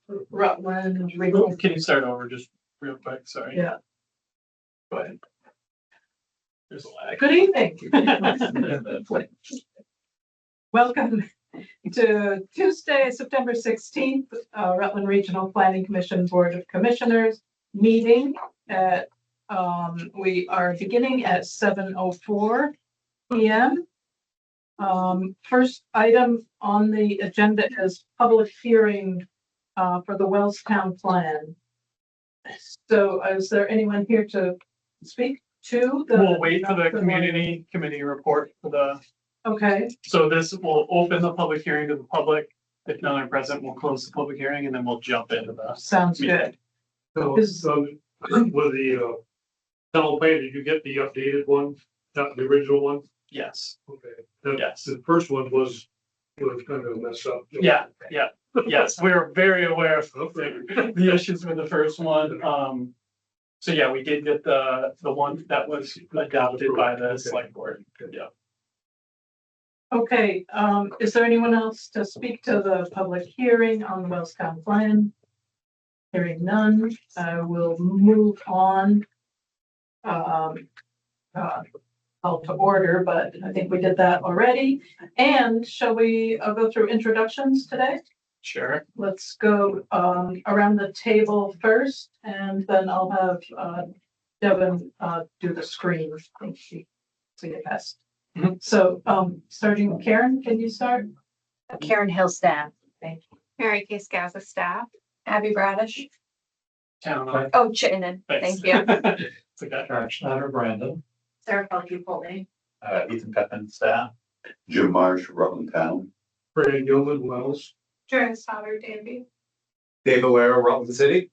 Rutland. Can you start over just real quick? Sorry. Yeah. Go ahead. There's a lag. Good evening. Welcome to Tuesday, September 16th, Rutland Regional Planning Commission Board of Commissioners meeting at, we are beginning at 7:04 p.m. First item on the agenda is public hearing for the Wellstown plan. So is there anyone here to speak to the? We'll wait for the community committee report for the, Okay, so this will open the public hearing to the public. If none are present, we'll close the public hearing and then we'll jump into the. sounds good. So, with the tunnel plan, did you get the updated one, not the original one? Yes. Okay. Yes. The first one was kind of messed up. Yeah, yes, we're very aware of Okay. the issues with the first one. So yeah, we did get the one that was adopted by the select board. Yeah. Okay, is there anyone else to speak to the public hearing on the Wellstown plan? Hearing none, I will move on. Call to order, but I think we did that already. And shall we go through introductions today? Sure. Let's go around the table first, and then I'll have Devin do the screen. I think she see it best. Mhm. So starting, Karen, can you start? Karen Hill staff. Thank you. Mary Case Gaza staff. Abby Bradish. Town hall. Oh, Chittenden. Thanks. Thank you. It's okay. Karen Schneider, Brandon, Sarah Pelkey Polney. Ethan Peppin, staff. Jim Marsh, Rutland Town. Brandon Gilman, Wells. Joanna Stoddard, Danby. Dave Aware, Rutland City.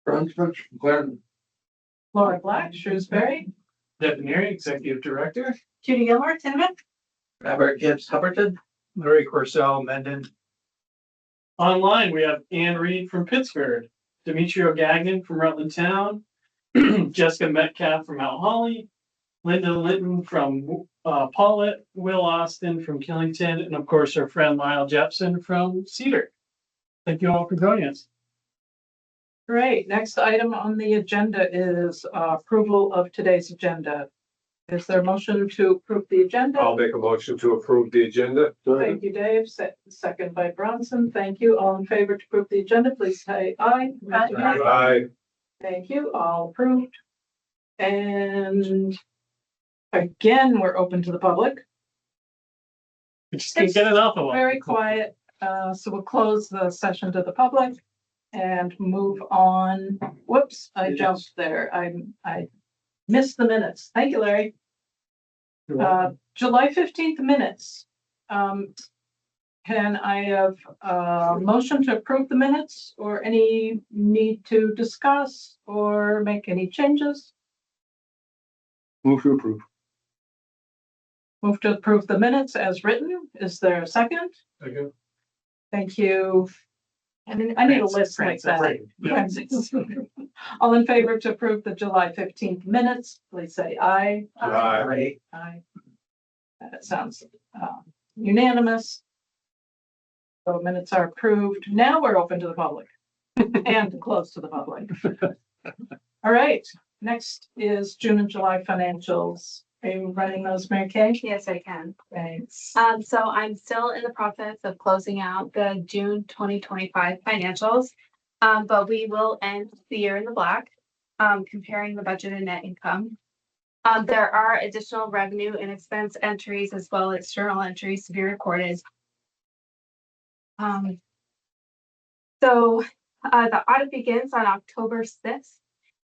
Clarendon. Laura Black, Shrewsbury. Devin Neary, executive director. Judy Gilmore, Tiverton. Robert Gibbs, Hubbardton. Larry Corsell, Mendon. Online, we have Ann Reed from Pittsburgh, Demetrio Gagnon from Rutland Town, Jessica Metcalf from Mount Holly, Linda Linton from Paulette, Will Austin from Killington, and of course, our friend Lyle Jepson from Cedar. Thank you all for joining us. Great. Next item on the agenda is approval of today's agenda. Is there a motion to approve the agenda? I'll make a motion to approve the agenda. Thank you, Dave. Second by Bronson. Thank you. All in favor to approve the agenda, please say aye. Aye. Thank you. All approved. And again, we're open to the public. We just can't get enough of them. Very quiet. So we'll close the session to the public and move on. Whoops, I jumped there. I missed the minutes. Thank you, Larry. July 15th minutes. Can I have a motion to approve the minutes or any need to discuss or make any changes? Move to approve. Move to approve the minutes as written. Is there a second? Second. Thank you. And I need a list like that. Right, yeah. Francis. All in favor to approve the July 15th minutes, please say aye. Aye. Aye. That sounds unanimous. So minutes are approved. Now we're open to the public and close to the public. All right, next is June and July financials. Are you running those, Mary Kay? Yes, I can. Thanks. So I'm still in the process of closing out the June 2025 financials. But we will end the year in the black, comparing the budget and net income. There are additional revenue and expense entries as well as journal entries to be recorded. So the audit begins on October 6th,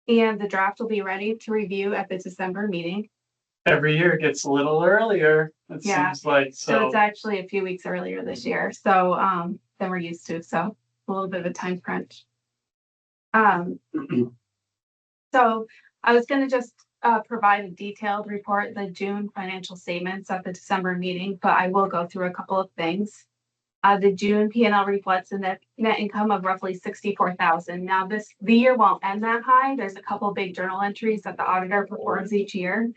and the draft will be ready to review at the December meeting. Every year it gets a little earlier, it Yeah. seems like, So so. it's actually a few weeks earlier this year, so than we're used to, so a little bit of a time crunch. So I was gonna just provide a detailed report, the June financial statements at the December meeting, but I will go through a couple of things. The June P&L reflects a net income of roughly $64,000. Now the year won't end that high. There's a couple of big journal entries that the auditor performs each year.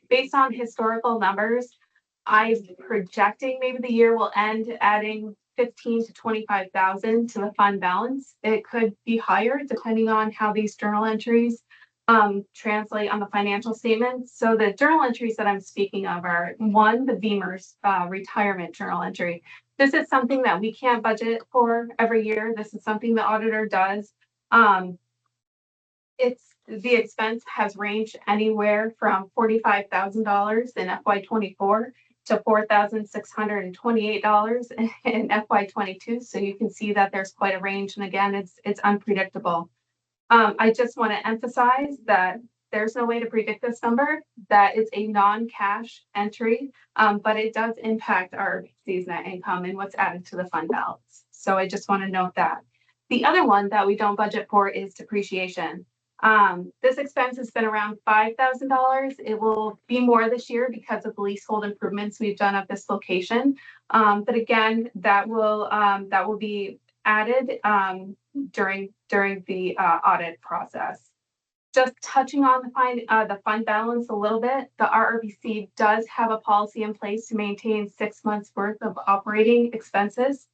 Based on historical numbers, I'm projecting maybe the year will end adding 15 to 25,000 to the fund balance. It could be higher depending on how these journal entries translate on the financial statements. So the journal entries that I'm speaking of are one, the Beamer's retirement journal entry. This is something that we can't budget for every year. This is something the auditor does. The expense has ranged anywhere from $45,000 in FY24 to $4,628 in FY22. So you can see that there's quite a range. And again, it's unpredictable. I just want to emphasize that there's no way to predict this number, that it's a non-cash entry, but it does impact our RRPC's net income and what's added to the fund balance. So I just want to note that. The other one that we don't budget for is depreciation. This expense has been around $5,000. It will be more this year because of the leasehold improvements we've done at this location. But again, that will be added during the audit process. Just touching on the fund balance a little bit, the RRPC does have a policy in place to maintain 6 months worth of operating expenses.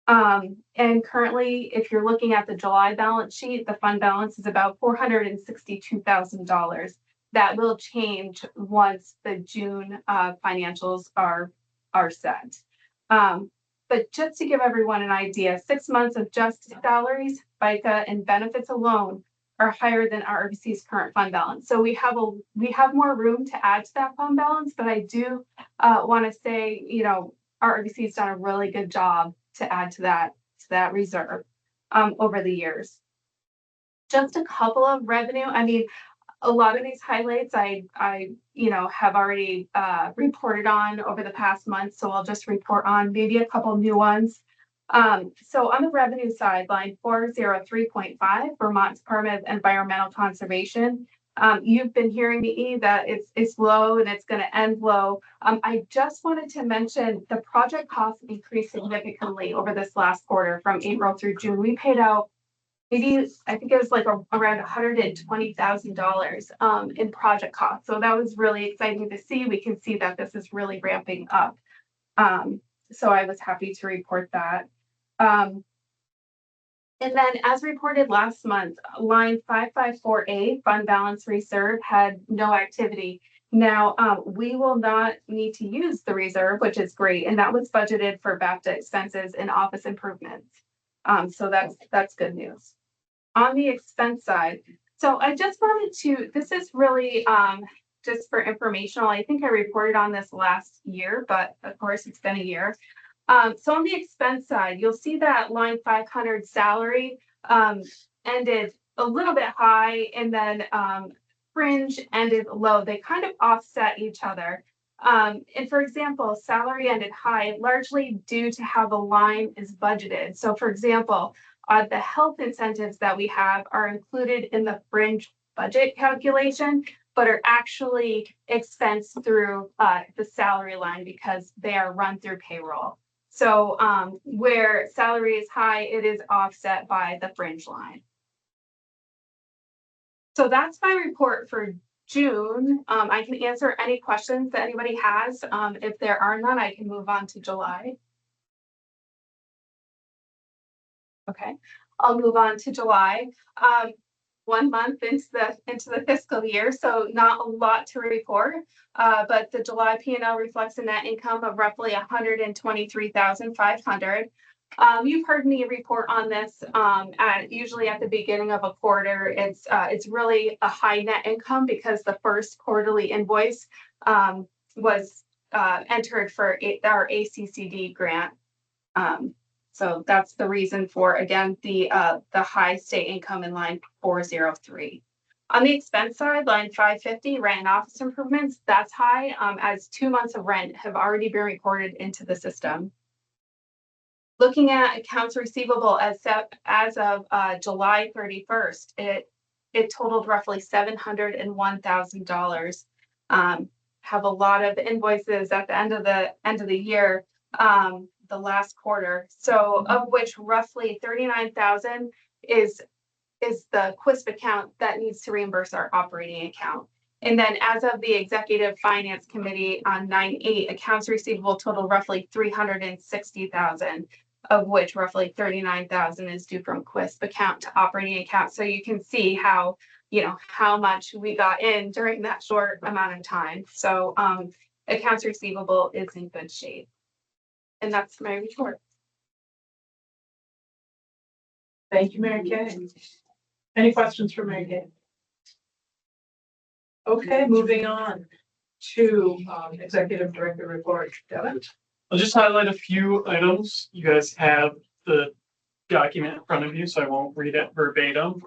And currently, if you're looking at the July balance sheet, the fund balance is about $462,000. That will change once the June financials are set. But just to give everyone an idea, 6 months of just salaries, FICA, and benefits alone are higher than RRPC's current fund balance. So we have more room to add to that fund balance, but I do want to say, RRPC's done a really good job to add to that reserve over the years. Just a couple of revenue. I mean, a lot of these highlights I have already reported on over the past month, so I'll just report on maybe a couple new ones. So on the revenue side, line 403.5, Vermont's Department of Environmental Conservation. You've been hearing me that it's low and it's going to end low. I just wanted to mention the project costs increased significantly over this last quarter from April through June. We paid out I think it was like around $120,000 in project costs. So that was really exciting to see. We can see that this is really ramping up. So I was happy to report that. And then as reported last month, line 554A, fund balance reserve, had no activity. Now, we will not need to use the reserve, which is great. And that was budgeted for BAFTA expenses and office improvements. So that's good news. On the expense side, so I just wanted to, this is really just for informational. I think I reported on this last year, but of course it's been a year. So on the expense side, you'll see that line 500 salary ended a little bit high, and then fringe ended low. They kind of offset each other. And for example, salary ended high largely due to how the line is budgeted. So for example, the health incentives that we have are included in the fringe budget calculation, but are actually expensed through the salary line because they are run through payroll. So where salary is high, it is offset by the fringe line. So that's my report for June. I can answer any questions that anybody has. If there are none, I can move on to July. Okay, I'll move on to July. 1 month into the fiscal year, so not a lot to report. But the July P&L reflects a net income of roughly $123,500. You've heard me report on this usually at the beginning of a quarter. It's really a high net income because the first quarterly invoice was entered for our ACCD grant. So that's the reason for, again, the high state income in line 403. On the expense side, line 550, rent and office improvements, that's high as 2 months of rent have already been recorded into the system. Looking at accounts receivable as of July 31st, it totaled roughly $701,000. Have a lot of invoices at the end of the year. The last quarter, so of which roughly 39,000 is the QUISP account that needs to reimburse our operating account. And then as of the Executive Finance Committee on 9/8, accounts receivable total roughly 360,000. of which roughly 39,000 is due from QUISP account to operating account. So you can see how, how much we got in during that short amount of time. So accounts receivable is in good shape. And that's my report. Thank you, Mary Kay. Any questions for Mary Kay? Okay, moving on to Executive Director report. Devin? I'll just highlight a few items. You guys have the document in front of you, so I won't read it verbatim.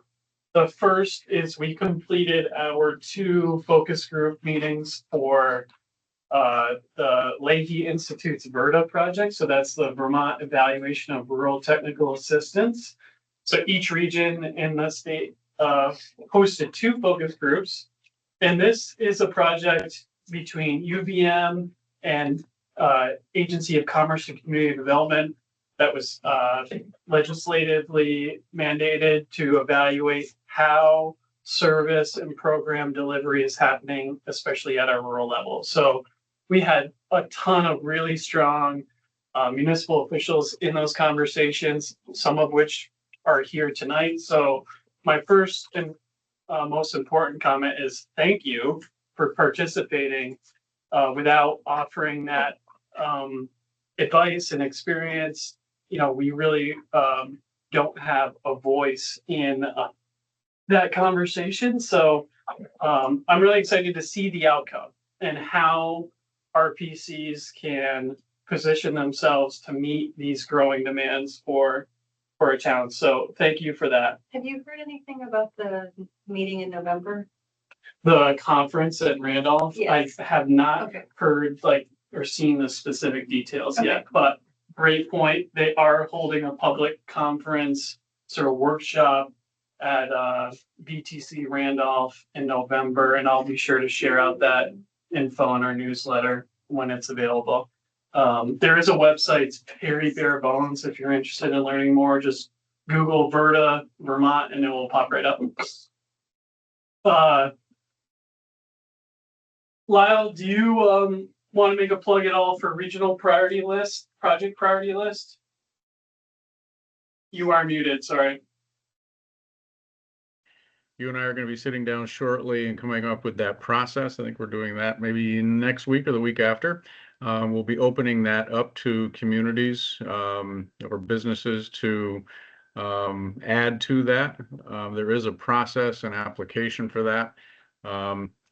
The first is we completed our 2 focus group meetings for the Leahy Institute's VERTA project. So that's the Vermont Evaluation of Rural Technical Assistance. So each region in the state hosted 2 focus groups. And this is a project between UVM and Agency of Commerce and Community Development that was legislatively mandated to evaluate how service and program delivery is happening, especially at our rural level. So we had a ton of really strong municipal officials in those conversations, some of which are here tonight. So my first and most important comment is thank you for participating without offering that advice and experience. We really don't have a voice in that conversation. So I'm really excited to see the outcome and how RPCs can position themselves to meet these growing demands for a town. So thank you for that. Have you heard anything about the meeting in November? The conference at Randolph, Yes. I have not Okay. heard or seen the specific details Okay. yet, but great point. They are holding a public conference sort of workshop at VTC Randolph in November, and I'll be sure to share out that info in our newsletter when it's available. There is a website, it's very bare bones. If you're interested in learning more, just Google VERTA Vermont and it will pop right up. Lyle, do you want to make a plug at all for regional priority list, project priority list? You are muted, sorry. You and I are going to be sitting down shortly and coming up with that process. I think we're doing that maybe next week or the week after. We'll be opening that up to communities or businesses to add to that. There is a process and application for that.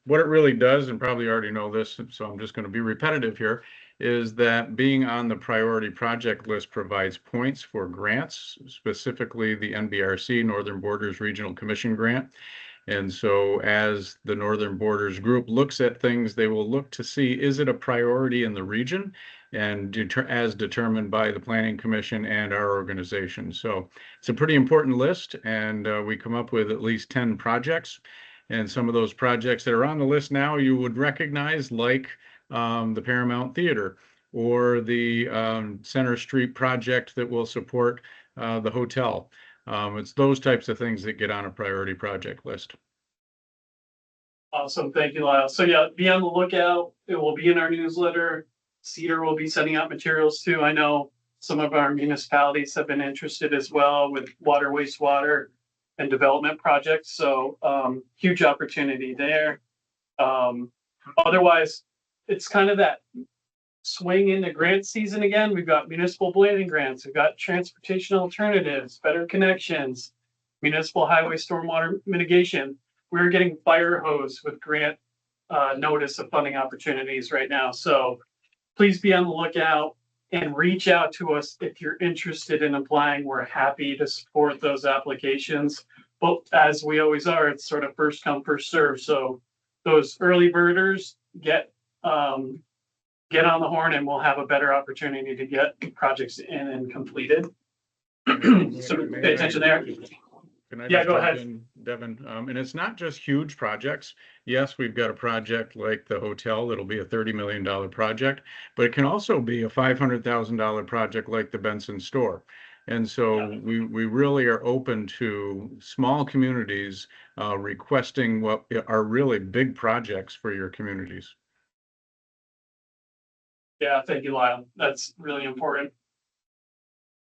What it really does, and probably already know this, so I'm just going to be repetitive here, is that being on the priority project list provides points for grants, specifically the NBRC, Northern Borders Regional Commission grant. And so as the Northern Borders group looks at things, they will look to see, is it a priority in the region? And as determined by the Planning Commission and our organization. So it's a pretty important list, and we come up with at least 10 projects. And some of those projects that are on the list now you would recognize, like the Paramount Theater or the Center Street project that will support the hotel. It's those types of things that get on a priority project list. Awesome, thank you, Lyle. So yeah, be on the lookout. It will be in our newsletter. Cedar will be sending out materials too. I know some of our municipalities have been interested as well with water, wastewater, and development projects. So huge opportunity there. Otherwise, it's kind of that swing into grant season again. We've got municipal blending grants. We've got transportation alternatives, better connections, municipal highway stormwater mitigation. We're getting fire hose with grant notice of funding opportunities right now. So please be on the lookout and reach out to us if you're interested in applying. We're happy to support those applications. But as we always are, it's sort of first come, first serve. So those early birders get on the horn, and we'll have a better opportunity to get projects in and completed. So pay attention there. Can I Yeah, just go jump ahead. in, Devin? And it's not just huge projects. Yes, we've got a project like the hotel that'll be a $30 million project, but it can also be a $500,000 project like the Benson store. And so we really are open to small communities requesting what are really big projects for your communities. Yeah, thank you, Lyle. That's really important.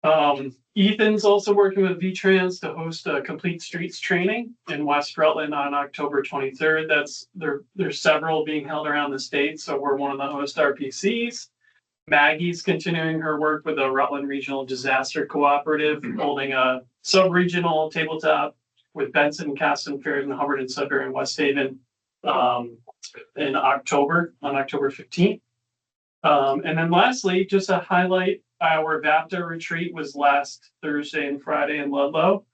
Ethan's also working with V-Trans to host a complete streets training in West Rutland on October 23rd. There's several being held around the state, so we're one of the host RPCs. Maggie's continuing her work with the Rutland Regional Disaster Cooperative, holding a sub-regional tabletop with Benson, Caston, Fairhaven, Hubbard, and Sudbury and West Haven in October, on October 15th. And then lastly, just to highlight, our VAPTA retreat was last Thursday and Friday in Ludlow.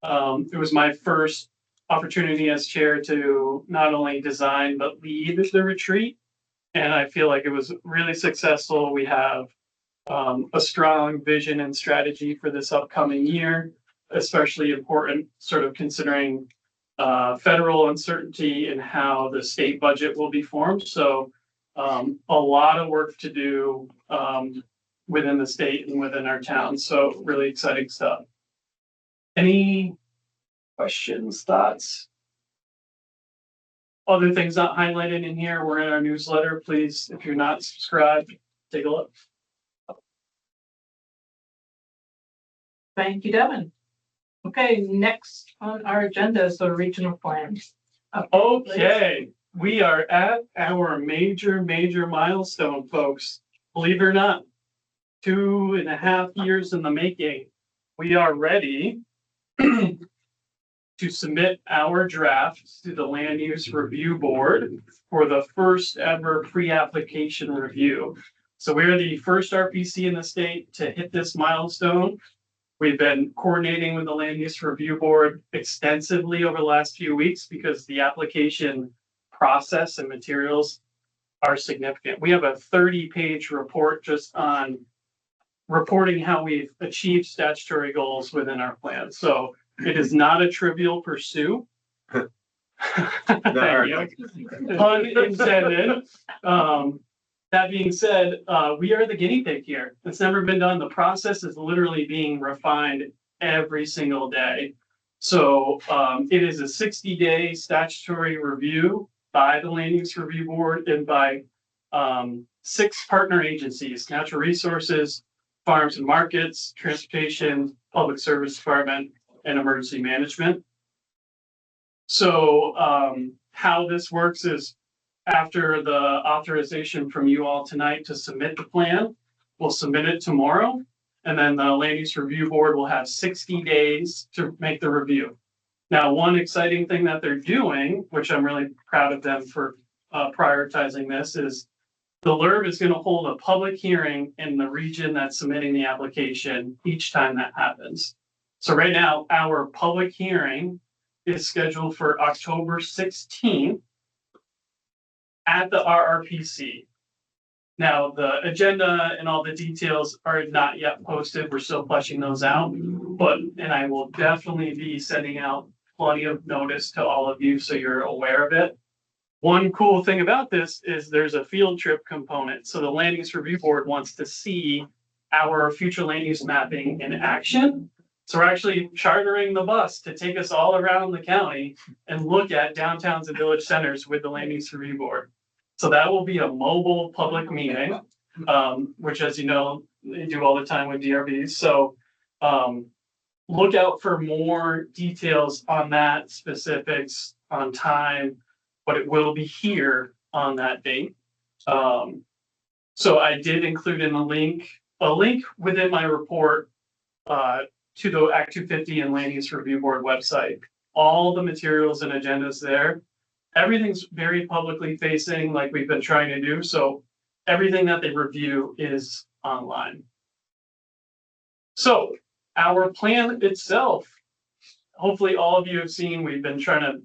It was my first opportunity as chair to not only design but lead the retreat. And I feel like it was really successful. We have a strong vision and strategy for this upcoming year, especially important sort of considering federal uncertainty and how the state budget will be formed. So a lot of work to do within the state and within our town. So really exciting stuff. Any questions, thoughts? Other things not highlighted in here, we're in our newsletter. Please, if you're not subscribed, take a look. Thank you, Devin. Okay, next on our agenda is the regional plans. Okay, we are at our major milestone, folks. Believe it or not, 2.5 years in the making. We are ready to submit our draft to the Land Use Review Board for the first ever pre-application review. So we're the first RPC in the state to hit this milestone. We've been coordinating with the Land Use Review Board extensively over the last few weeks because the application process and materials are significant. We have a 30-page report just on reporting how we've achieved statutory goals within our plan. So it is not a trivial pursuit. Thank you. Pun intended. That being said, we are the guinea pig here. It's never been done. The process is literally being refined every single day. So it is a 60-day statutory review by the Land Use Review Board and by 6 partner agencies: Natural Resources, Farms and Markets, Transportation, Public Service Department, and Emergency Management. So how this works is after the authorization from you all tonight to submit the plan, we'll submit it tomorrow, and then the Land Use Review Board will have 60 days to make the review. Now, one exciting thing that they're doing, which I'm really proud of them for prioritizing this, is the LURB is going to hold a public hearing in the region that's submitting the application each time that happens. So right now, our public hearing is scheduled for October 16th at the RRPC. Now, the agenda and all the details are not yet posted. We're still fleshing those out, and I will definitely be sending out plenty of notice to all of you so you're aware of it. One cool thing about this is there's a field trip component. So the Land Use Review Board wants to see our future land use mapping in action. So we're actually chartering the bus to take us all around the county and look at downtowns and village centers with the Land Use Review Board. So that will be a mobile public meeting, which, as you know, they do all the time with DRBs. So look out for more details on that, specifics on time, but it will be here on that date. So I did include in a link within my report to the Act 250 and Land Use Review Board website. All the materials and agendas there. Everything's very publicly facing, like we've been trying to do. So everything that they review is online. So our plan itself, hopefully all of you have seen, we've been trying to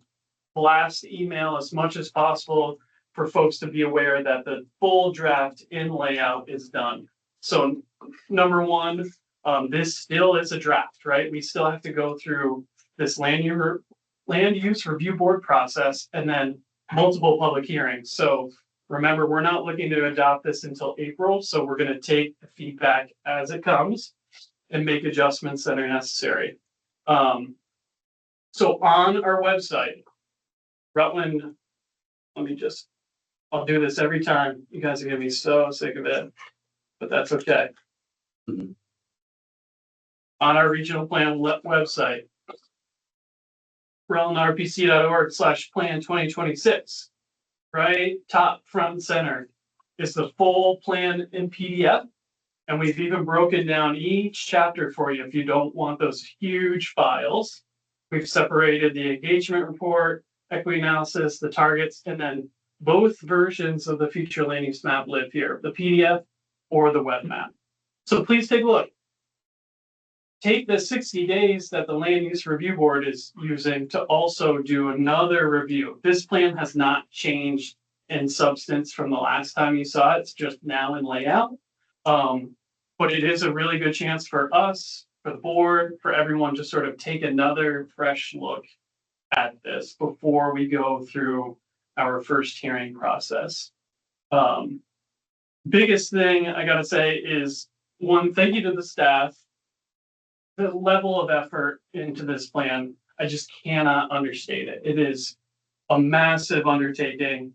blast email as much as possible for folks to be aware that the full draft in layout is done. So number one, this still is a draft, right? We still have to go through this land use review board process and then multiple public hearings. So remember, we're not looking to adopt this until April. So we're going to take the feedback as it comes and make adjustments that are necessary. So on our website, Rutland, I'll do this every time. You guys are gonna be so sick of it, but that's okay. on our regional plan website. RLNRPC.org/plan 2026. Right, top front and center is the full plan in PDF. And we've even broken down each chapter for you if you don't want those huge files. We've separated the engagement report, equity analysis, the targets, and then both versions of the future land use map live here, the PDF or the web map. So please take a look. Take the 60 days that the land use review board is using to also do another review. This plan has not changed in substance from the last time you saw it. It's just now in layout. But it is a really good chance for us, for the board, for everyone to sort of take another fresh look at this before we go through our first hearing process. Biggest thing I gotta say is, one, thank you to the staff. The level of effort into this plan, I just cannot understate it. It is a massive undertaking.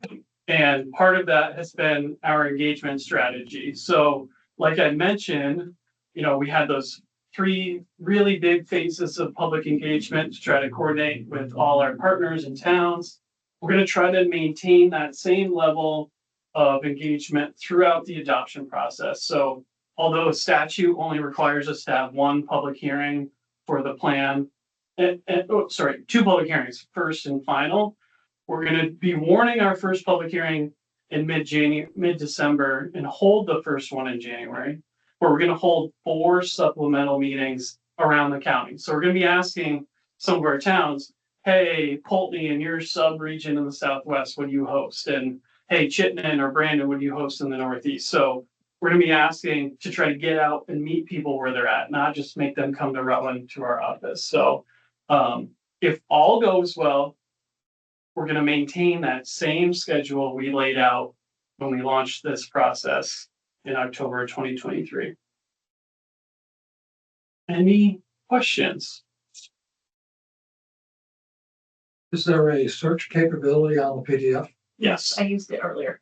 And part of that has been our engagement strategy. So like I mentioned, we had those 3 really big phases of public engagement to try to coordinate with all our partners in towns. We're going to try to maintain that same level of engagement throughout the adoption process. So although statute only requires us to have 1 public hearing for the plan, 2 public hearings, first and final, we're going to be warning our first public hearing in mid-December and hold the first one in January, where we're going to hold 4 supplemental meetings around the county. So we're going to be asking some of our towns, hey, Pulteney in your sub-region in the Southwest, what do you host? And hey, Chittenden or Brandon, what do you host in the Northeast? So we're going to be asking to try to get out and meet people where they're at, not just make them come to Rutland to our office. So if all goes well, we're going to maintain that same schedule we laid out when we launched this process in October 2023. Any questions? Is there a search capability on the PDF? Yes. I used it earlier.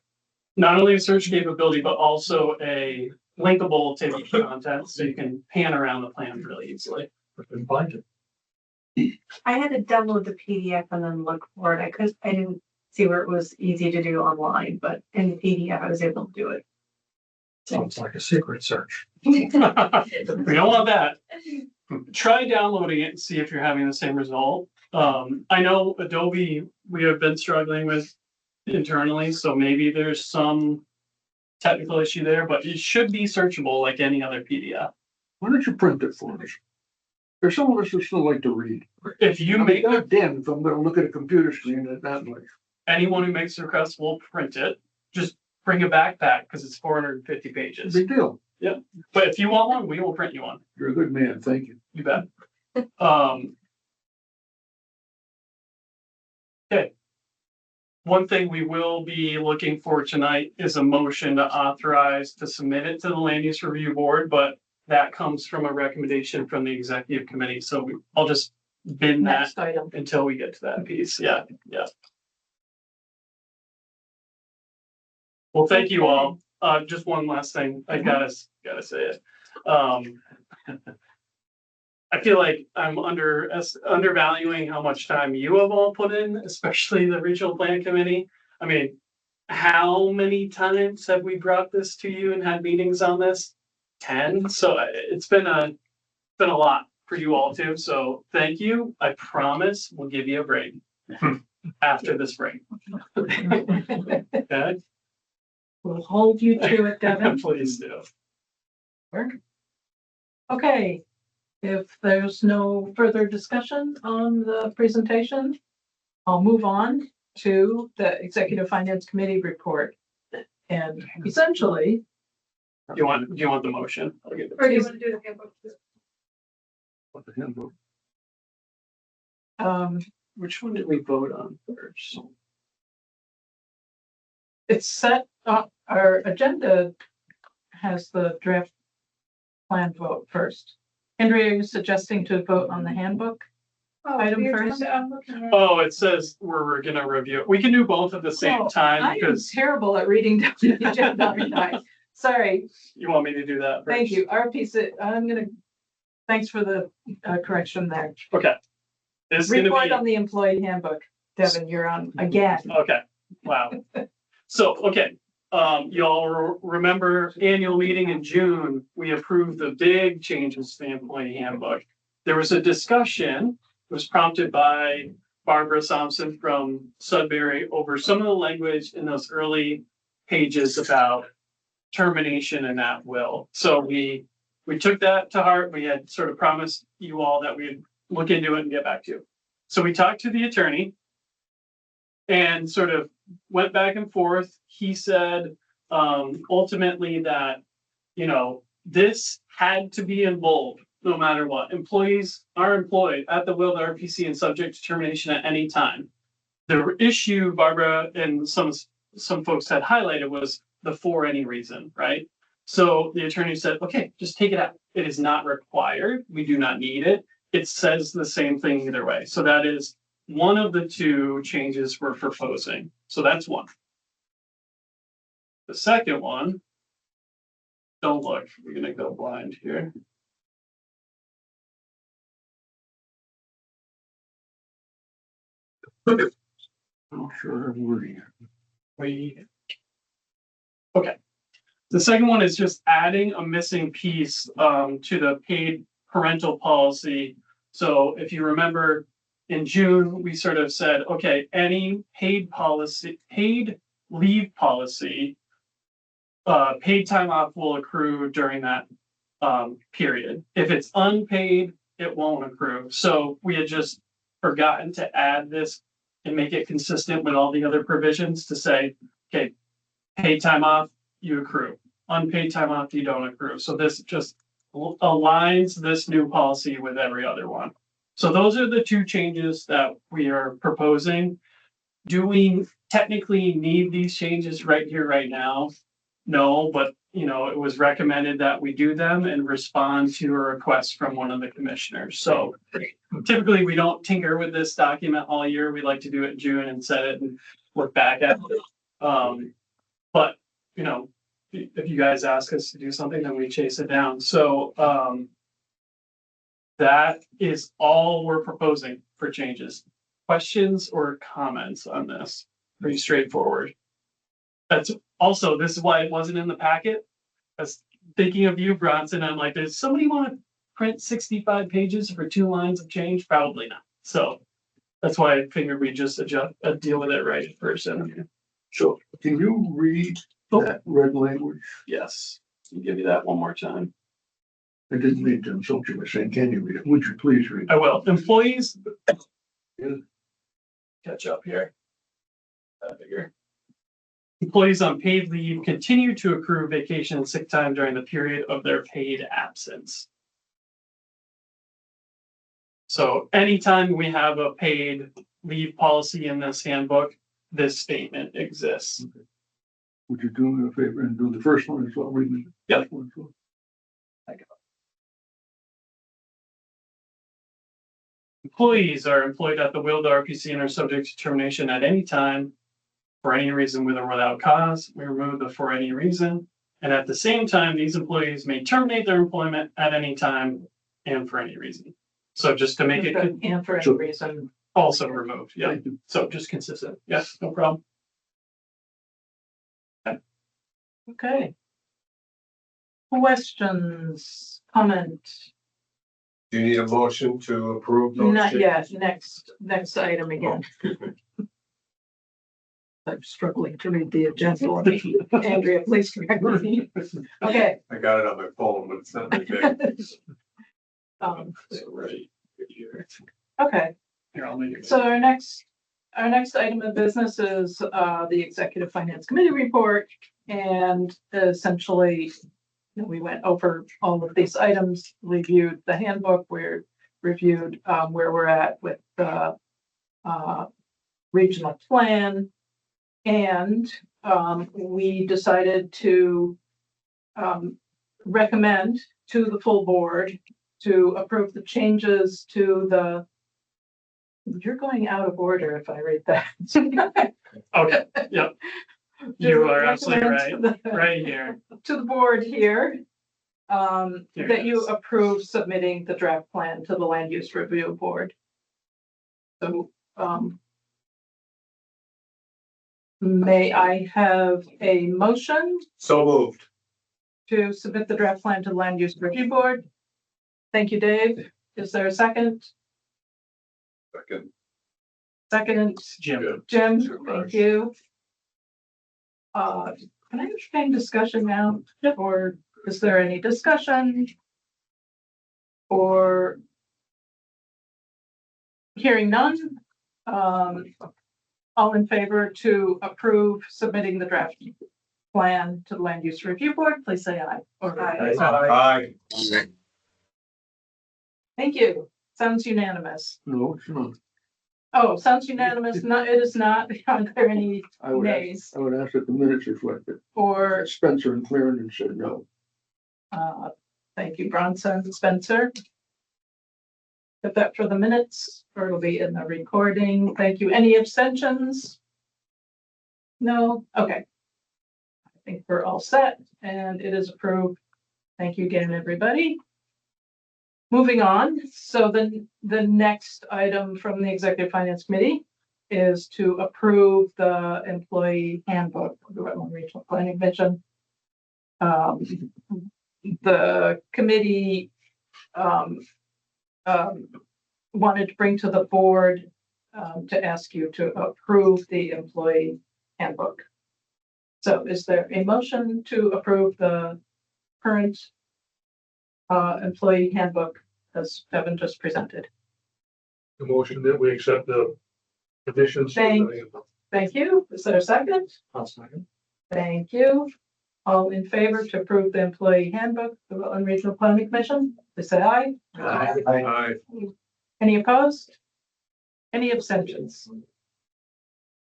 Not only a search capability, but also a linkable table of contents, so you can pan around the plan really easily. I couldn't find it. I had to download the PDF and then look for it. I didn't see where it was easy to do online, but in the PDF, I was able to do it. Sounds like a secret search. We don't want that. Try downloading it and see if you're having the same result. I know Adobe, we have been struggling with internally, so maybe there's some technical issue there, but it should be searchable like any other PDF. Why don't you print it for us? There's some of us who still like to read. If you make God damn, if I'm gonna look at a computer screen at that way. anyone who makes a request will print it. Just bring a backpack because it's 450 pages. Big deal. But if you want one, we will print you one. You're a good man. Thank you. You bet. Okay. One thing we will be looking for tonight is a motion to authorize to submit it to the land use review board, but that comes from a recommendation from the executive committee. So I'll just bin that Next item. until we get to that piece. Yeah. Well, thank you all. Just one last thing. I gotta say it. I feel like I'm undervaluing how much time you have all put in, especially the regional plan committee. I mean, how many times have we brought this to you and had meetings on this? 10. So it's been a lot for you all too. So thank you. I promise we'll give you a break after this break. Okay. We'll hold you to it, Devin. Please do. Okay, if there's no further discussion on the presentation, I'll move on to the Executive Finance Committee report. And essentially, Do you want the motion? I'll give it. Or do you want to do the handbook? What the handbook? Which one did we vote on first? it's set, our agenda has the draft plan vote first. Henry, are you suggesting to vote on the handbook? Item first? Oh, it says we're gonna review it. We can do both at the same Oh, time I am because terrible at reading down the agenda. Sorry, you want me to do that first. thank you. RRPC, I'm gonna Thanks for the correction there. Okay. This is gonna Report be, on the employee handbook. Devin, you're on again. okay, wow. So, okay, y'all remember annual meeting in June, we approved the big changes to the employee handbook. There was a discussion, it was prompted by Barbara Thompson from Sudbury over some of the language in those early pages about termination and at will. So we took that to heart. We had sort of promised you all that we'd look into it and get back to you. So we talked to the attorney and sort of went back and forth. He said, ultimately that, you know, this had to be in bold no matter what. Employees are employed at the will of the RPC and subject to termination at any time. The issue Barbara and some folks had highlighted was the for any reason, right? So the attorney said, okay, just take it out. It is not required. We do not need it. It says the same thing either way. So that is one of the two changes we're proposing. So that's one. The second one, don't look, we're gonna go blind here. I'm sure I'm wording it. Okay. The second one is just adding a missing piece to the paid parental policy. So if you remember in June, we sort of said, okay, any paid leave policy, paid time off will accrue during that period. If it's unpaid, it won't accrue. So we had just forgotten to add this and make it consistent with all the other provisions to say, okay, paid time off, you accrue. Unpaid time off, you don't accrue. So this just aligns this new policy with every other one. So those are the two changes that we are proposing. Do we technically need these changes right here, right now? No, but you know, it was recommended that we do them and respond to a request from one of the commissioners. So typically we don't tinker with this document all year. We like to do it in June and set it and look back at it. But you know, if you guys ask us to do something, then we chase it down. So that is all we're proposing for changes. Questions or comments on this? Pretty straightforward. That's also, this is why it wasn't in the packet. I was thinking of you, Bronson. I'm like, does somebody want to print 65 pages for 2 lines of change? Probably not. So that's why I figured we just deal with it right in person. So can you read that red language? Yes. I'll give you that one more time. I didn't mean to insult you by saying, can you read it? Would you please read I it? will. Employees. Yeah. Catch up here. That bigger. Employees on paid leave continue to accrue vacation and sick time during the period of their paid absence. So anytime we have a paid leave policy in this handbook, this statement exists. Would you do me a favor and do the first one as well? Read the Yep. first one as well. Employees are employed at the will of the RPC and are subject to termination at any time for any reason with or without cause. We remove the for any reason. And at the same time, these employees may terminate their employment at any time and for any reason. So just to make it And for any reason. also removed. Yeah. Thank you. So just consistent. Yes, no problem. Okay. Questions, comments? Do you need a motion to approve those? Not changes? yet. Next item Oh, again. excuse me. I'm struggling to read the agenda. Andrea, please correct me. Okay. I got it on my phone, but it's not very big. So right here. Okay, Here, I'll make it. so our next item of business is the Executive Finance Committee report. And essentially, we went over all of these items, reviewed the handbook, reviewed where we're at with the regional plan. And we decided to recommend to the full board to approve the changes to the, you're going out of order if I read that. Okay, yep. You are absolutely right. Recommend to the- Right here. To the board here, that you approve submitting the draft plan to the land use review board. So, may I have a motion So moved. to submit the draft plan to the land use review board? Thank you, Dave. Is there a second? Second. Second, Jim. Jim, thank you. Can I entertain discussion now, or is there any discussion? Or hearing none, all in favor to approve submitting the draft plan to the land use review board, please say aye. Or Aye. thank you. Sounds unanimous. No, it's not. Oh, sounds unanimous. No, it is not. Are there any I would ask, nays I would ask that the minutes reflect it. or, Spencer and Clarendon said no. thank you, Bronson, Spencer. Get that for the minutes, or it'll be in the recording. Thank you. Any abstentions? No? Okay. I think we're all set and it is approved. Thank you again, everybody. Moving on, so then the next item from the Executive Finance Committee is to approve the employee handbook of the Rutland Regional Planning Commission. The committee wanted to bring to the board to ask you to approve the employee handbook. So is there a motion to approve the current employee handbook as Devin just presented? The motion that we accept the additions. Thank you. Is there a second? I'll second. Thank you. All in favor to approve the employee handbook, of the Rutland Regional Planning Commission, please say aye. Aye. Any opposed? Any abstentions?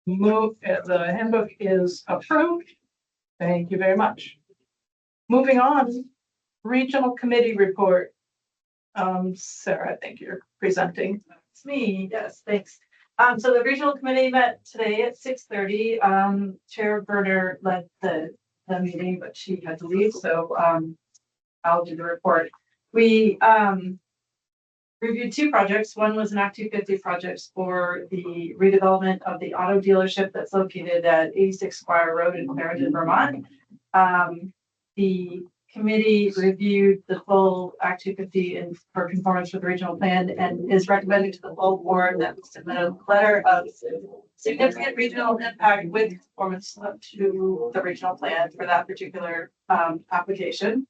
The handbook is approved. Thank you very much. Moving on, regional committee report. Sarah, I think you're presenting. It's me, yes, thanks. So the regional committee met today at 6:30. Chair Berner led the meeting, but she had to leave, so I'll do the report. We reviewed two projects. One was an Act 250 project for the redevelopment of the auto dealership that's located at 86 Squire Road in Clarendon, Vermont. The committee reviewed the full Act 250 and for conformance with the regional plan and is recommending to the full board that we submit a letter of significant regional impact with conformance to the regional plan for that particular application.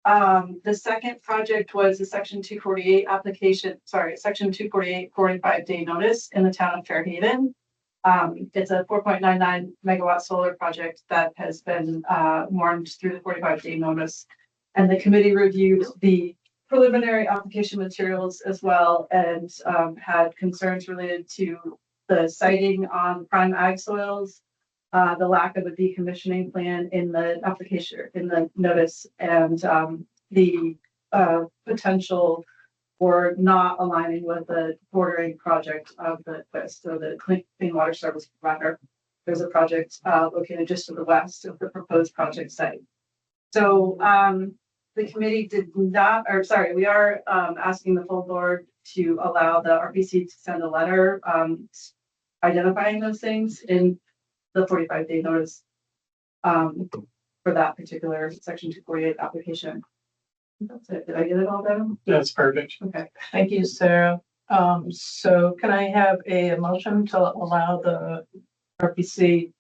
The second project was a section 248 application, section 248 45-day notice in the town of Fairhaven. It's a 4.99 megawatt solar project that has been warned through the 45-day notice. And the committee reviewed the preliminary application materials as well and had concerns related to the siting on prime ag soils, the lack of a decommissioning plan in the application, in the notice, and the potential for not aligning with the bordering project of the Quest, so the Clean Water Service Provider. There's a project located just to the west of the proposed project site. So the committee did not, or sorry, we are asking the full board to allow the RPC to send a letter identifying those things in the 45-day notice for that particular section 248 application. That's it. Did I get it all done? That's perfect. Okay. Thank you, Sarah. So can I have a motion to allow the RPC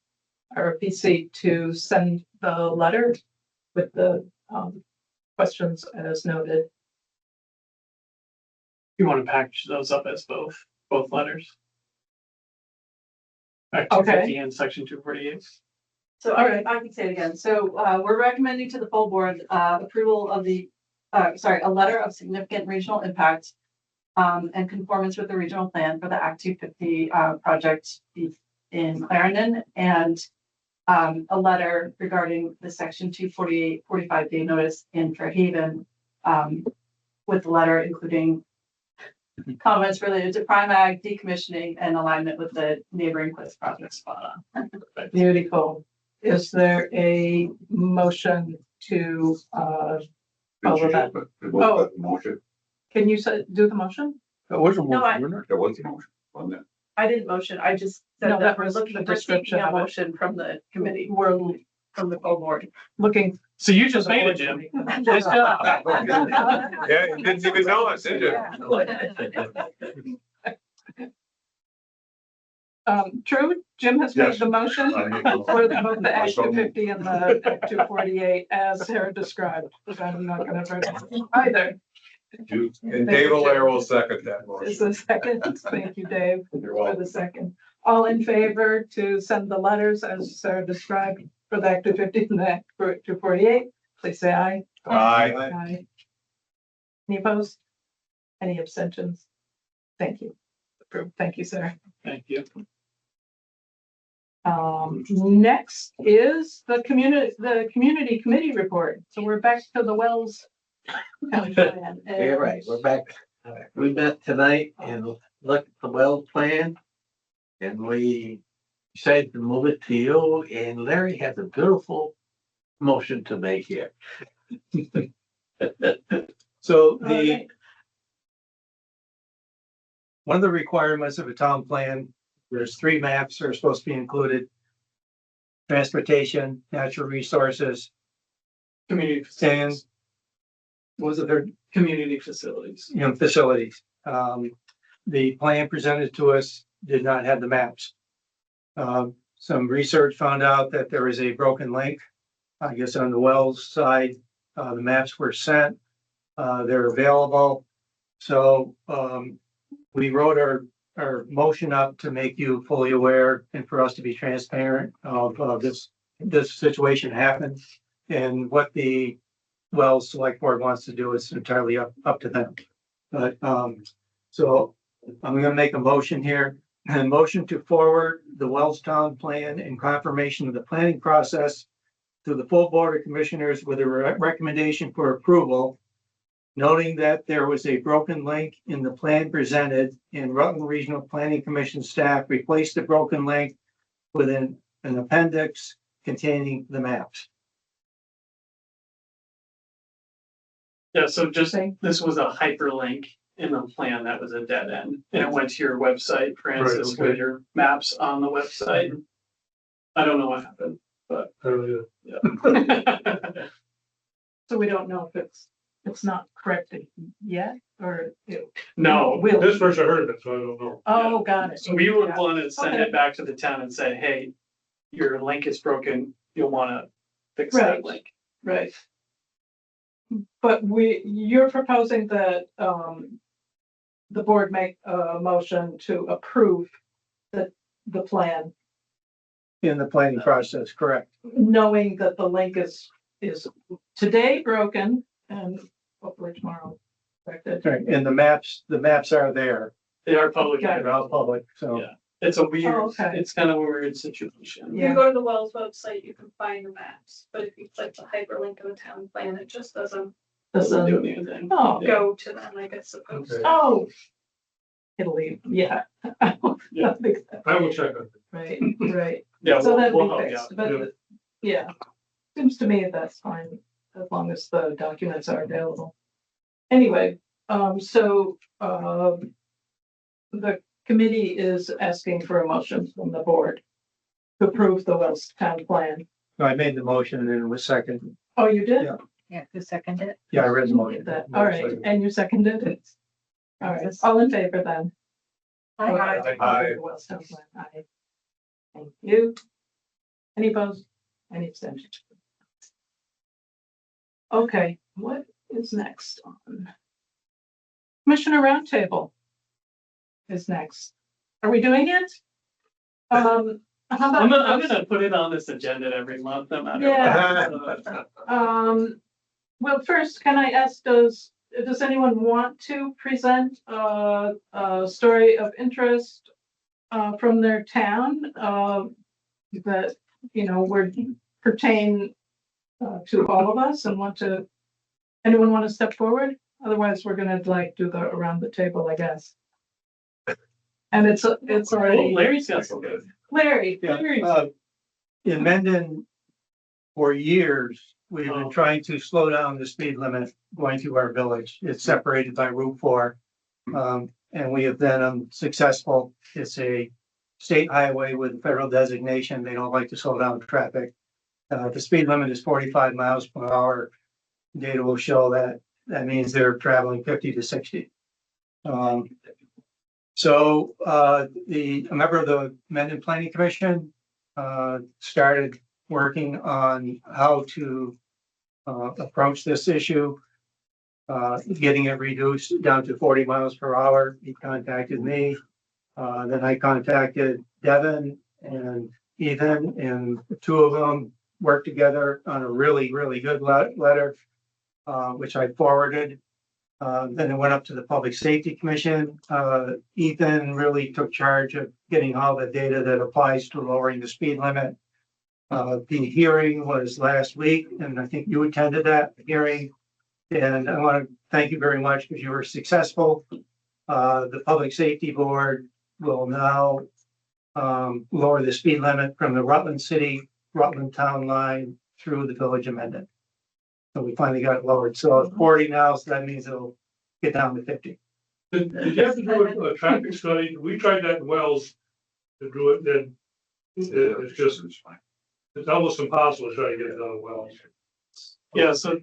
to send the letter with the questions as noted? You want to package those up as both letters? Act Okay. 250 and section 248. So, all right, I can say it again. So, we're recommending to the full board, approval of the, a letter of significant regional impact, and conformance with the regional plan for the Act 250, project in Clarendon, and, a letter regarding the section 248 45-day notice in Fairhaven, with the letter including comments related to prime ag decommissioning and alignment with the neighboring Quest project. Spot on. Beautiful. Is there a motion to All of that. It was a motion. Can you do the motion? That was a No, I- motion, wasn't it? There was a motion, wasn't it? I didn't motion, I just No, said that that we're was looking the for seeking description a of it. motion from the committee, We're from the full board. looking. So you just made it, Jim. Nice job. Yeah, you didn't even know us, did you? True, Jim has made Yes. the motion I make a for motion. both the I Act so two moved. fifty and the Act 248 as Sarah described, but I'm not gonna vote either. And Dave Alaire will second that Is motion. the second, thank you, Dave, You're for welcome. the second. All in favor to send the letters as Sarah described for the Act 250 and the Act 248, please say aye. Aye. Aye. Any opposed? Any abstentions? Thank you. Approved. Thank you, Sarah. Thank you. Next is the community committee report. So we're back to the Wells County plan. Yeah, right, we're back. We met tonight and looked at the well plan. And we decided to move it to you, and Larry has a beautiful motion to make here. All So right. one of the requirements of a town plan, there's 3 maps that are supposed to be included. Transportation, natural resources, Community and facilities. was it their, Community facilities. facilities. The plan presented to us did not have the maps. Some research found out that there is a broken link. I guess on the Wells side, the maps were sent. They're available. So, we wrote our motion up to make you fully aware and for us to be transparent of this situation happened. And what the Wells Select Board wants to do is entirely up to them. But, so I'm gonna make a motion here. And motion to forward the Wells Town Plan and confirmation of the planning process to the full Board of Commissioners with a recommendation for approval, noting that there was a broken link in the plan presented, and Rutland Regional Planning Commission staff replaced the broken link with an appendix containing the maps. Yeah, so just, this was a hyperlink in the plan that was a dead end, and it went to your website, Francis, okay. with your maps on the website. I don't know what happened, but yeah. So we don't know if it's not corrected yet, or No, will. This first I heard of it, so I don't know. Oh, got it. so we would Yeah. want to send Okay. it back to the town and say, hey, your link is broken, you'll want to fix Right. that link. Right. But you're proposing that, the board make a motion to approve the plan, In the planning process, correct? knowing that the link is today broken and hopefully tomorrow corrected. Right, and the maps are there. They are public. Okay. They're all public, so. Yeah. It's a weird, Oh, okay. it's kind of a weird situation. If Yeah. you go to the Wells website, you can find the maps, but if you click the hyperlink of the town plan, it just doesn't Doesn't do Doesn't, anything. oh, Yeah. go to them like it's supposed to. Okay. oh. Italy, yeah. Yeah. I will check on it. Right, right. Yeah, So we'll that'd we'll be help you fixed, out. but, yeah, seems to me that's fine, as long as the documents are available. Anyway, the committee is asking for a motion from the board to approve the Wells Town Plan. I made the motion and then it was second. Oh, you did? Yeah. Yeah, who seconded it? Yeah, I read the motion. That, all right, and you seconded it? All right, all in favor then? Aye. Aye. The Wells Town Plan, aye. Thank you. Any opposed? Any abstentions? Okay, what is next on? Commissioner Roundtable is next. Are we doing it? How about? I'm gonna put it on this agenda every month, no matter Yeah. what. Well, first, can I ask, does anyone want to present a story of interest from their town that, would pertain to all of us and anyone want to step forward? Otherwise, we're gonna do the around the table, I guess. And it's Oh, already, Larry's got some good. Larry, Yeah, Larry, in Mendon, for years, we've been Oh. trying to slow down the speed limit going through our village. It's separated by Route 4. And we have been successful. It's a state highway with federal designation. They don't like to slow down traffic. The speed limit is 45 miles per hour. Data will show that. That means they're traveling 50 to 60. A member of the Mendon Planning Commission started working on how to approach this issue, getting it reduced down to 40 miles per hour. He contacted me. Then I contacted Devin and Ethan, and the two of them worked together on a really, really good letter, which I forwarded. Then it went up to the Public Safety Commission. Ethan really took charge of getting all the data that applies to lowering the speed limit. The hearing was last week, and I think you attended that hearing. And I want to thank you very much because you were successful. The Public Safety Board will now lower the speed limit from the Rutland City, Rutland Town line through the Village of Mendon. So we finally got it lowered. So it's 40 now, so that means it'll get down to 50. Did you have to do a traffic study? We tried that in Wells to do it, then it's just, it's almost impossible to try to get it done in Wells. Yeah, so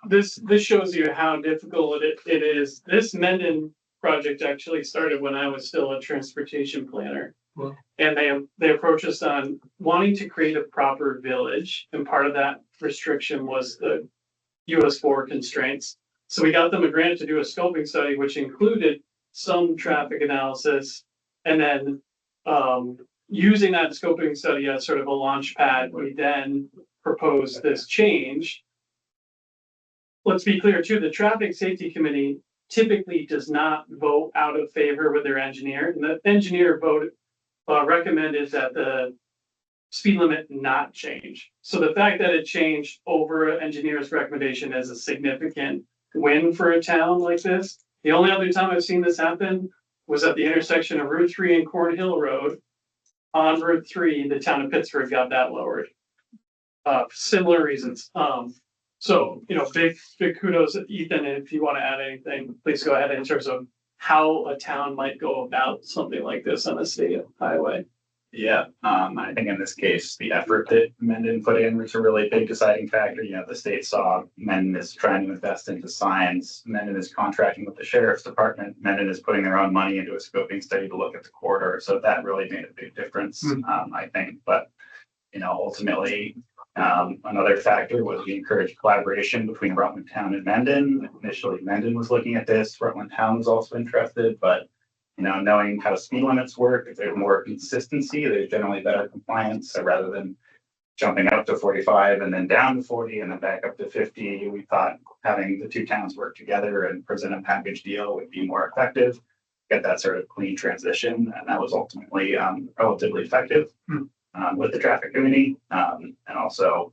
this shows you how difficult it is. This Mendon project actually started when I was still a transportation planner. Well. And they approached us on wanting to create a proper village, and part of that restriction was the US 4 constraints. So we got them a grant to do a scoping study, which included some traffic analysis, and then using that scoping study as sort of a launch pad, we then proposed this change. Let's be clear too, the Traffic Safety Committee typically does not vote out of favor with their engineer. And the engineer recommended that the speed limit not change. So the fact that it changed over an engineer's recommendation is a significant win for a town like this. The only other time I've seen this happen was at the intersection of Route 3 and Cornhill Road. On Route 3, the town of Pittsburgh got that lowered. Similar reasons. So, big kudos to Ethan. And if you want to add anything, please go ahead in terms of how a town might go about something like this on a state highway. Yeah, I think in this case, the effort that Mendon put in was a really big deciding factor. The state saw Mendon is trying to invest into science. Mendon is contracting with the sheriff's department. Mendon is putting their own money into a scoping study to look at the corridor. So that really made a big difference, I think. But, ultimately, another factor was we encouraged collaboration between Rutland Town and Mendon. Initially, Mendon was looking at this. Rutland Town was also interested, but knowing how speed limits work, if there's more consistency, there's generally better compliance. So rather than jumping up to 45 and then down to 40 and then back up to 50, we thought having the two towns work together and present a package deal would be more effective, get that sort of clean transition. And that was ultimately relatively effective with the traffic committee. And also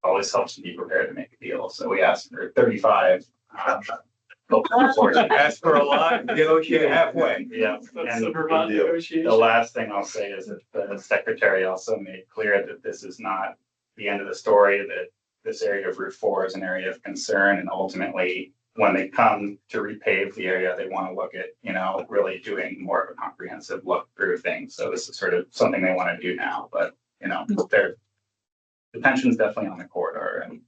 always helps to be prepared to make a deal. So we asked for 35. Ask for a lot, negotiate halfway. Yeah. That's And the Vermont the negotiation. last thing I'll say is that the secretary also made clear that this is not the end of the story, that this area of Route 4 is an area of concern. And ultimately, when they come to repave the area, they want to look at, really doing more of a comprehensive look through things. So this is sort of something they want to do now, but, the tension's definitely on the corridor, and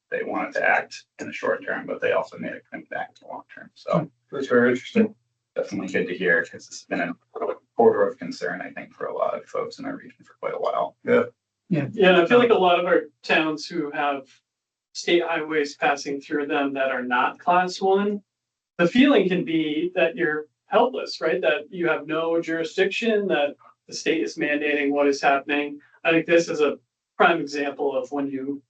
they wanted to act in the short term, but they also made a commitment to act in the long term. So That's very interesting. definitely good to hear, because it's been a corridor of concern, I think, for a lot of folks in our region for quite a while. Yeah, and I feel like a lot of our towns who have state highways passing through them that are not class 1, the feeling can be that you're helpless, right? That you have no jurisdiction, that the state is mandating what is happening. I think this is a prime example of when you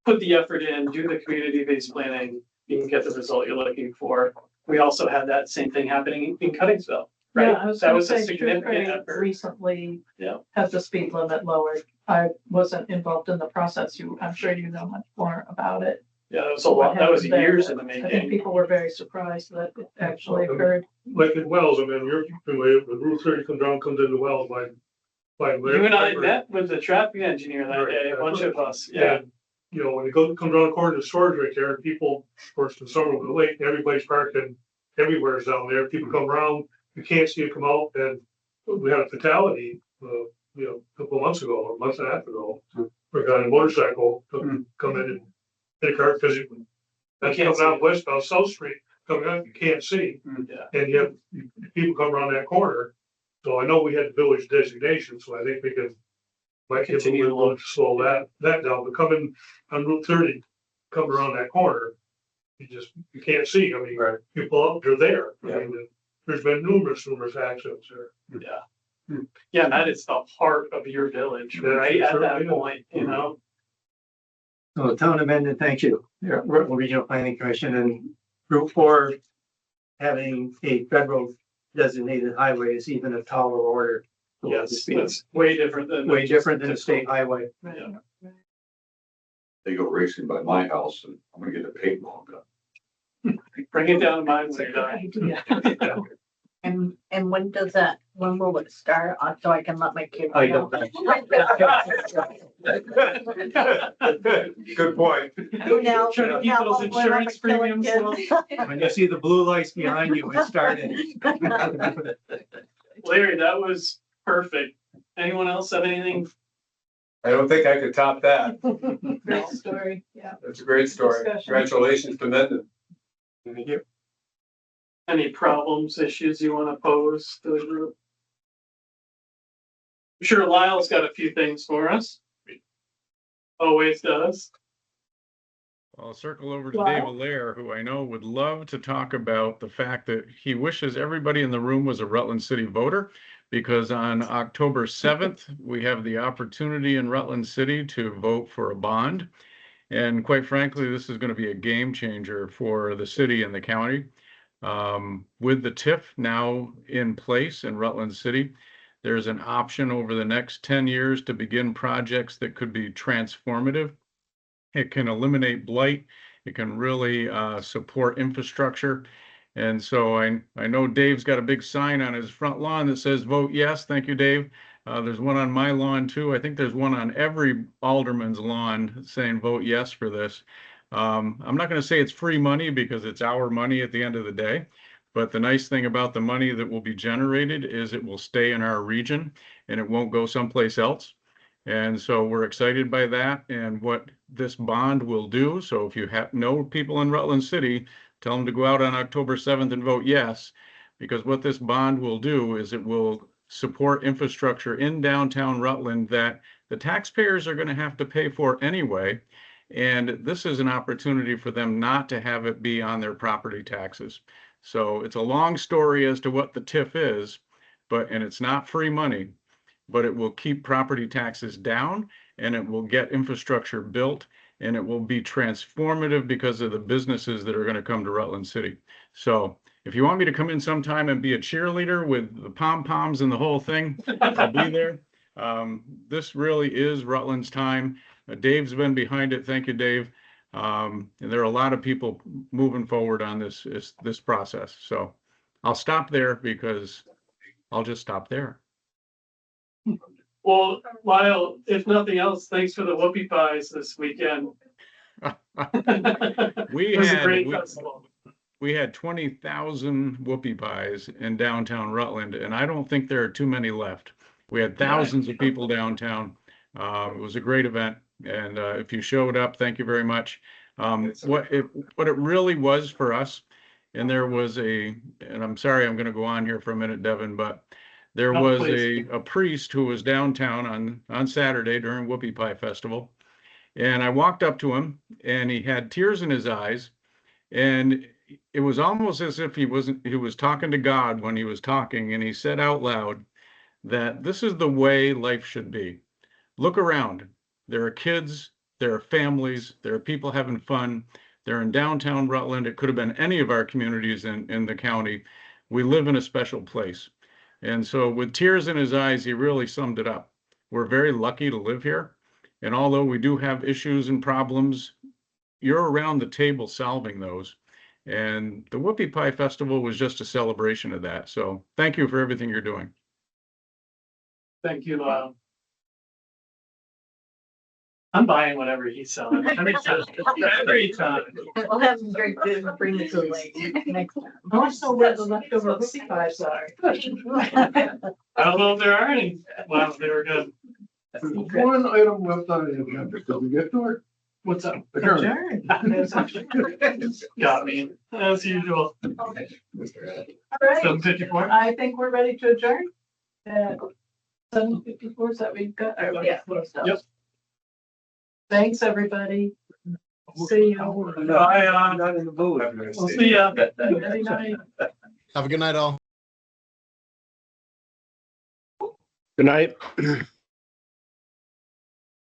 put the effort in, do the community-based planning, you can get the result you're looking for. We also had that same thing happening in Cuttingsville, right? Yeah, I was That gonna was a say, significant Shrewsbury effort. recently Yeah. had the speed limit lowered. I wasn't involved in the process. I'm sure you know much more about it. Yeah, that was a lot. That was What happened there. years in the I think making. people were very surprised that it actually occurred. Like in Wells, you're familiar, the Route 30 comes into Wells by. You and I met with the traffic engineer that day, a bunch of us, yeah. And you know, when it comes around the corner to the storage right there, and people, of course, the summer was late, everybody's parking everywhere's down there. People come around, you can't see it come out, and we had a fatality, you know, a couple of months ago, or a month and a half ago. We got a motorcycle to come in and hit a car because that's can't coming out see. westbound South Street, coming out, you can't see. Yeah. And you have people come around that corner. So I know we had the village designation, so I think we can might give a Continue to little look. to slow that down, but coming on Route 30, coming around that corner, you can't see. I mean, you pull up, they're there. I mean, there's been numerous accidents there. Yeah. Yeah, and that is the heart of your village, Yeah, right at certainly that is. point, you know? So Town of Mendon, thank you. Rutland Regional Planning Commission and Route 4 having a federal designated highway is even a taller order. Yes, that's way different than. Way different than a state highway. Yeah. They go racing by my house and I'm gonna get a paintball gun. Bring it down to mine It's when a you're good done. idea. And when will it start? So I can let my kids I know. don't Good point. You know, Trying to keep how those long will I insurance kill a premiums kid? low. When you see the blue lights behind you, it started. Larry, that was perfect. Anyone else have anything? I don't think I could top that. Great story, yeah. That's a great story. Discussion. Congratulations to Mendon. Thank you. Any problems, issues you want to pose to the group? I'm sure Lyle's got a few things for us. Always does. I'll circle over to Wow. Dave Allaire, who I know would love to talk about the fact that he wishes everybody in the room was a Rutland City voter, because on October 7th, we have the opportunity in Rutland City to vote for a bond. And quite frankly, this is going to be a game changer for the city and the county. With the TIF now in place in Rutland City, there's an option over the next 10 years to begin projects that could be transformative. It can eliminate blight. It can really support infrastructure. And so I know Dave's got a big sign on his front lawn that says vote yes. Thank you, Dave. There's one on my lawn too. I think there's one on every alderman's lawn saying vote yes for this. I'm not going to say it's free money because it's our money at the end of the day. But the nice thing about the money that will be generated is it will stay in our region and it won't go someplace else. And so we're excited by that and what this bond will do. So if you know people in Rutland City, tell them to go out on October 7th and vote yes, because what this bond will do is it will support infrastructure in downtown Rutland that the taxpayers are going to have to pay for anyway. And this is an opportunity for them not to have it be on their property taxes. So it's a long story as to what the TIF is, and it's not free money, but it will keep property taxes down and it will get infrastructure built and it will be transformative because of the businesses that are going to come to Rutland City. So if you want me to come in sometime and be a cheerleader with the pom-poms and the whole thing, I'll be there. This really is Rutland's time. Dave's been behind it. Thank you, Dave. And there are a lot of people moving forward on this process. So I'll stop there because I'll just stop there. Well, Lyle, if nothing else, thanks for the whoopie pies this weekend. We It was a had- great we- festival. We had 20,000 whoopie pies in downtown Rutland, and I don't think there are too many left. We had thousands of people downtown. It was a great event, and if you showed up, thank you very much. What it really was for us, and there was and I'm sorry, I'm going to go on here for a minute, Devin, but there No, was please. a priest who was downtown on Saturday during Whoopie Pie Festival, and I walked up to him, and he had tears in his eyes, and it was almost as if he was talking to God when he was talking, and he said out loud that this is the way life should be. Look around. There are kids, there are families, there are people having fun. They're in downtown Rutland. It could have been any of our communities in the county. We live in a special place. And so with tears in his eyes, he really summed it up. We're very lucky to live here. And although we do have issues and problems, you're around the table solving those. And the Whoopie Pie Festival was just a celebration of that. So thank you for everything you're doing. Thank you, Lyle. I'm buying whatever he's selling. Every time. Every time. We'll have some great food and bring the Kool-Aid next time. I want to know where the leftover hoopie pies are. I don't know if there are any. Wow, they were good. One item left on the agenda, did we get to it? What's up? Adjourn. Got me, as usual. All right, 7:54. I think we're ready to adjourn. 7:54 is that we've got? All right, Yeah. Yep. Thanks, everybody. See you. Bye, I'm not in the mood. We'll see ya. Good night. Have a good night, all. Good night.